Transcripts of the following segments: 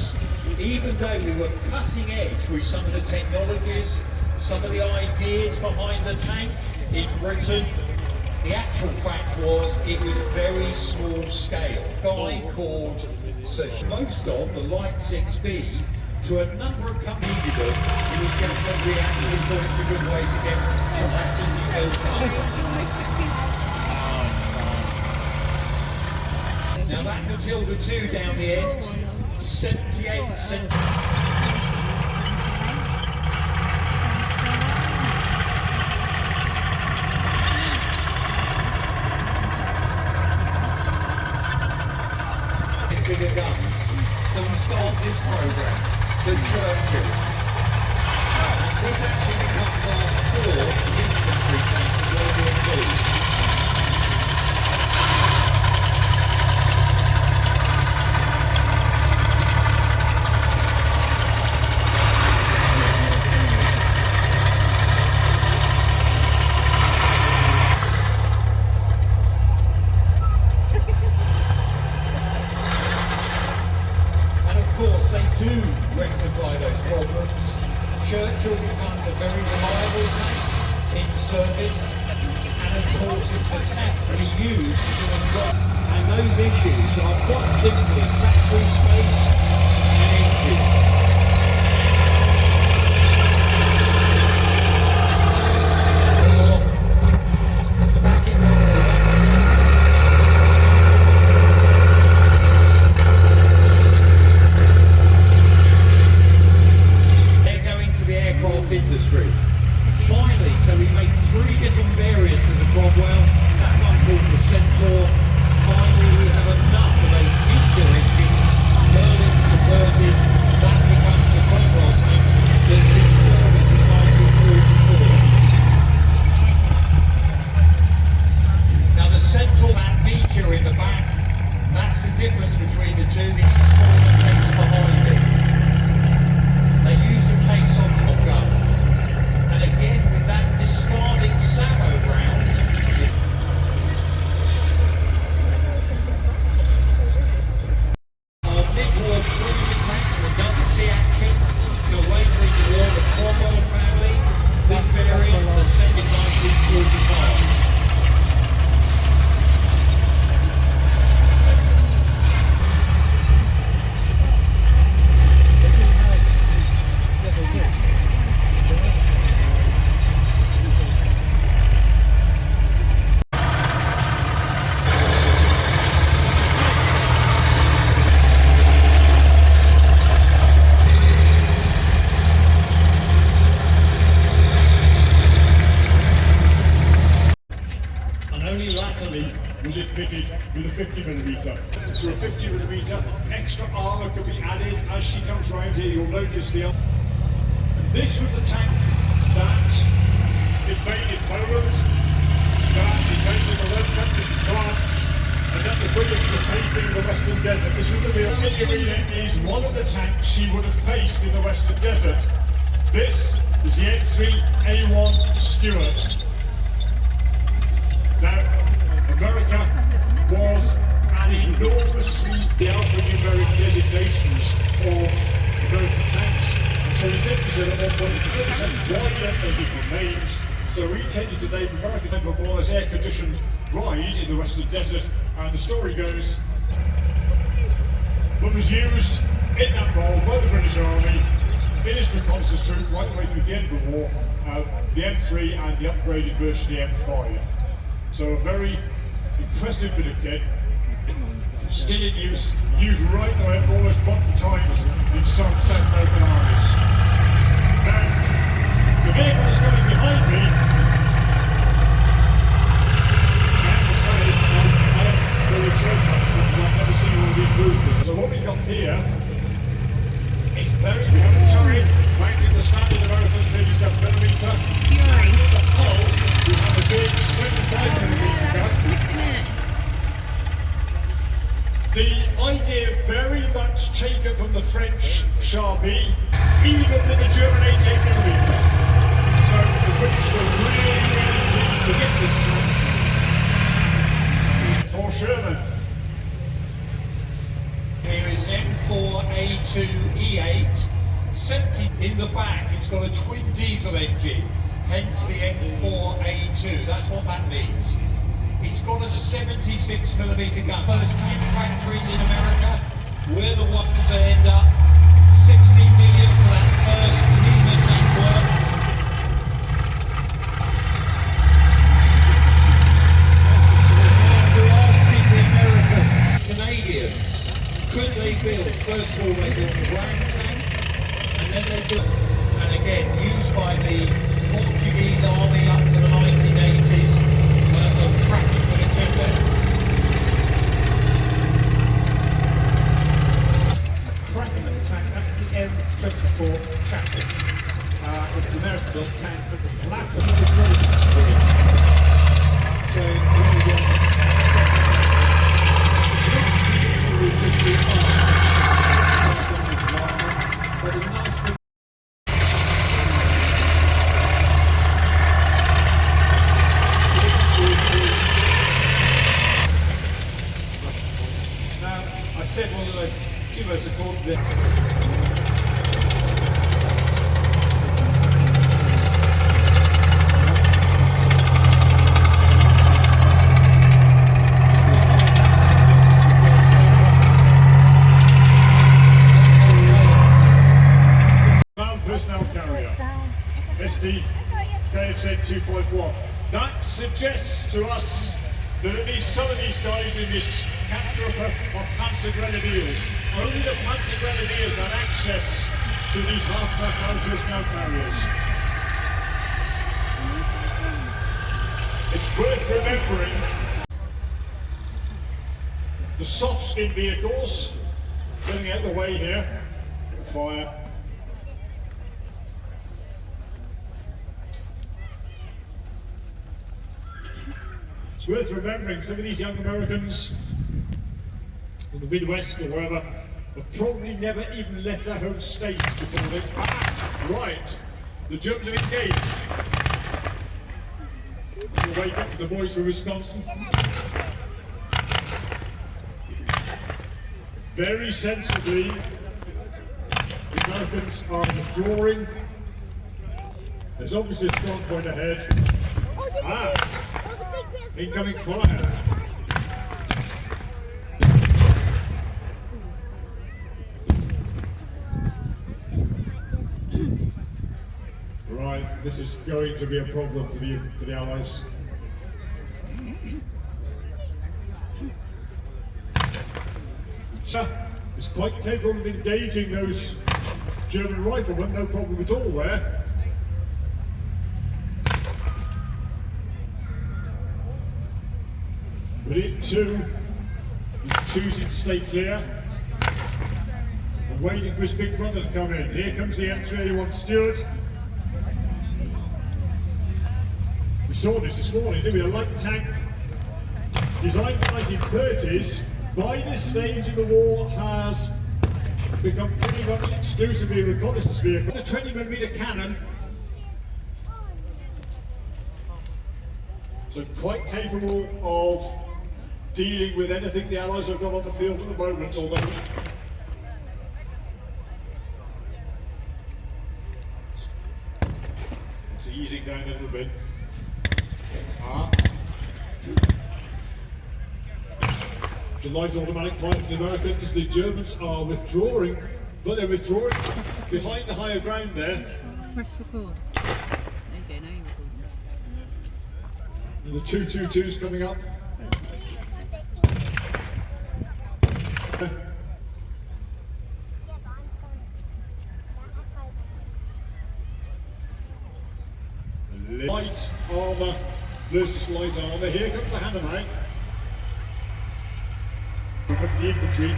Germans, even though they were cutting edge with some of the technologies, some of the ideas behind the tank in Britain, the actual fact was it was very small scale. A guy called most of the Light 6B to a number of companies needed them. It was just that we actually thought it was a good way to get capacity built up. Now that Matilda 2 down the end, 78 centimetres. Bigger guns. So we start this program, the Churchill. And this actually becomes our fourth infantry tank of World War II. Do rectify those problems. Churchill becomes a very reliable tank in service, and of course it's the tank we use to do a job. And those issues are quite simply factory space and engines. Industry. Finally, so we made 3 different variants of the Cromwell, that one called the Centaur. Finally, we have enough of those future engines, Merlin's converted, that becomes the Cromwell tank that's in service in 1944. Now the Centaur, that meteor in the back, that's the difference between the two, the smaller case behind it. They use a case on top gun. And again, with that discarded Samo round, our mid-war cruiser tank that doesn't see action till later in the war, the Cromwell family, this variant ascended 1945. Was it fitted with a 50mm. So a 50mm extra armour could be added as she comes round here. You'll notice the this was the tank that invaded Poland, that invaded the Low Countries of France, and that the British were facing the Western Desert. This was the arena is one of the tanks she would have faced in the Western Desert. This is the M3A1 Stuart. Now, America was an enormously the alphanumeric designations of American tanks, and so he simply said at one point, why don't they give them names? So we tended to name American number one as air-conditioned ride in the Western Desert, and the story goes, but was used in that role by the British Army in its reconnaissance troop right the way through the end of the war, the M3 and the upgraded version, the M5. So a very impressive bit of kit, still in use, used right the way up almost modern times in some South American armies. Now, the vehicle is coming behind me. I have to say, I am very excited because I've never seen all these movements. So what we got here is we have a turret mounting the standard American 37mm. And in the hull, we have a big 75mm gun. The idea very much taken from the French Charbie, even with the German 88mm. So the British were really pleased to get this tank for Sherman. Here is M4A2 WWII 70 in the back. It's got a twin diesel engine, hence the M4A2. That's what that means. It's got a 76mm gun. First tank factories in America. We're the ones that end up 60 million for that first Lima tank work. We're asking the American Canadians, could they build? First of all, they built the Grand tank, and then they built, and again, used by the Portuguese army up to the 1980s of practical agenda. Cracking of the tank, that's the M24 Traffic. It's an American-built tank, but the latter so really but a nice thing. Now, I said one of those two most important bits. Personnel carrier, SD KFZ 251. That suggests to us that at least some of these guys in this Kampfgruppe are Panzer Grenadiers. Only the Panzer Grenadiers had access to these half-track personnel carriers. It's worth remembering the soft-skin vehicles getting out of the way here. Fire. It's worth remembering some of these young Americans in the Midwest or wherever have probably never even left their home state before they... right, the Germans have engaged. We'll wake up to the boys from Wisconsin. Very sensibly, the Americans are withdrawing. There's obviously a strong point ahead. Incoming fire. Right, this is going to be a problem for the Allies. It's quite capable of engaging those German riflemen, no problem at all there. But it too is choosing to stay clear and waiting for his big brother to come in. Here comes the M381 Stuart. We saw this morning, didn't we? A light tank designed in the 1930s, by this stage of the war has become pretty much exclusively a reconnaissance vehicle. A 20mm cannon. So quite capable of dealing with anything the Allies have got on the field at the moment, although it's easing down a little bit. The light automatic fire of the Americans, the Germans are withdrawing, but they're withdrawing behind the higher ground there. Press record. There you go, now you're recording. And the 222's coming up. Light armour versus light armour. Here comes the hammer now. The infantry.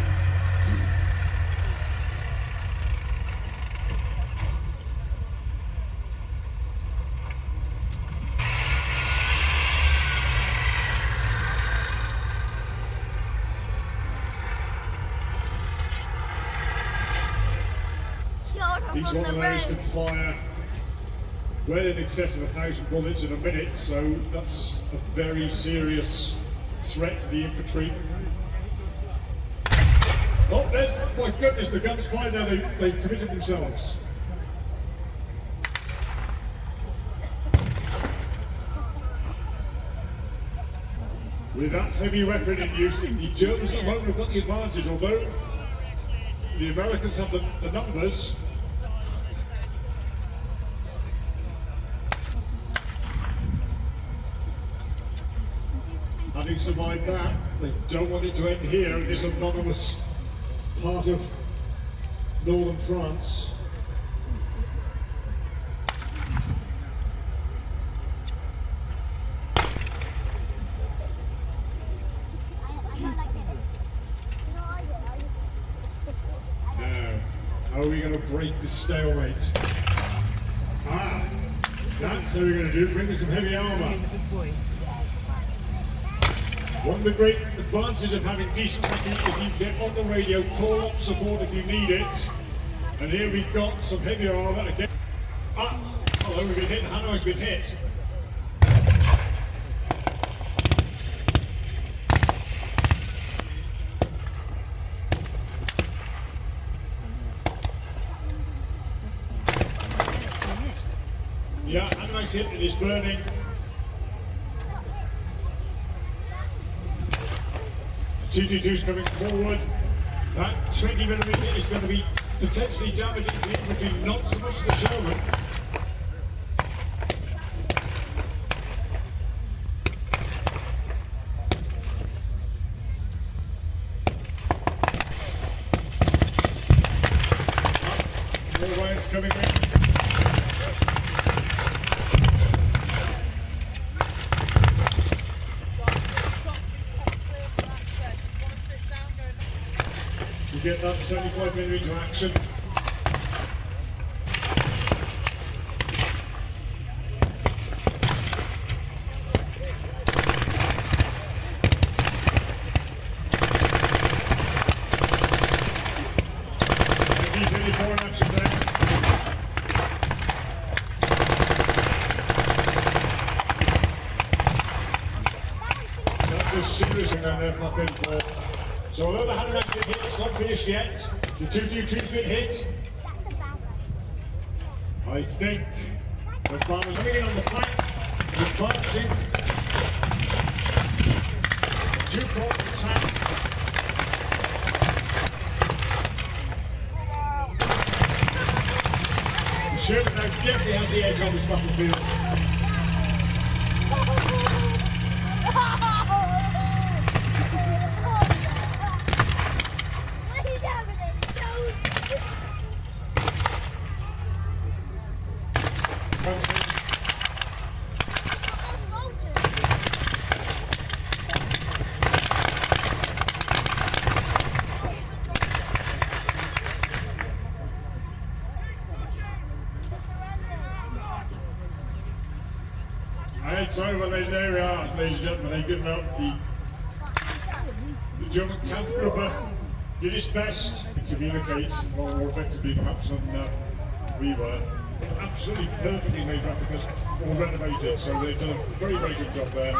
Each one of those can fire well in excess of 1,000 bullets in a minute, so that's a very serious threat to the infantry. Oh, there's, my goodness, the guns fly now, they've committed themselves. With that heavy weapon in use, the Germans at the moment have got the advantage, although the Americans have the numbers. Having survived that, they don't want it to end here in this anonymous part of northern France. Now, how are we going to break this stalemate? That's how we're going to do it, bring in some heavy armour. One of the great advantages of having decent weapons is you get on the radio, call up support if you need it. And here we've got some heavy armour again. Hello, we've been hit, Hanno's been hit. Yeah, Hanno's hit and is burning. TT2's coming forward. That 20mm is going to be potentially damaging the infantry, not so much the Sherman. More wires coming in. You get that 75mm into action. MP-34 in action there. That's a serious thing that they've not been for. So although the Hannon active hit, it's not finished yet. The 222's been hit. I think the farmers coming in on the flank, advancing. Two corners attack. The Sherman now definitely has the edge on this battlefield. It's over, there we are, ladies and gentlemen. They've given out the German Kampfgruppe did its best to communicate more effectively perhaps than we were. Absolutely perfectly made replicas, all renovated, so they've done a very, very good job there.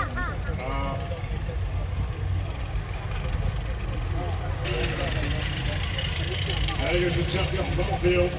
There goes the champion off the battlefield.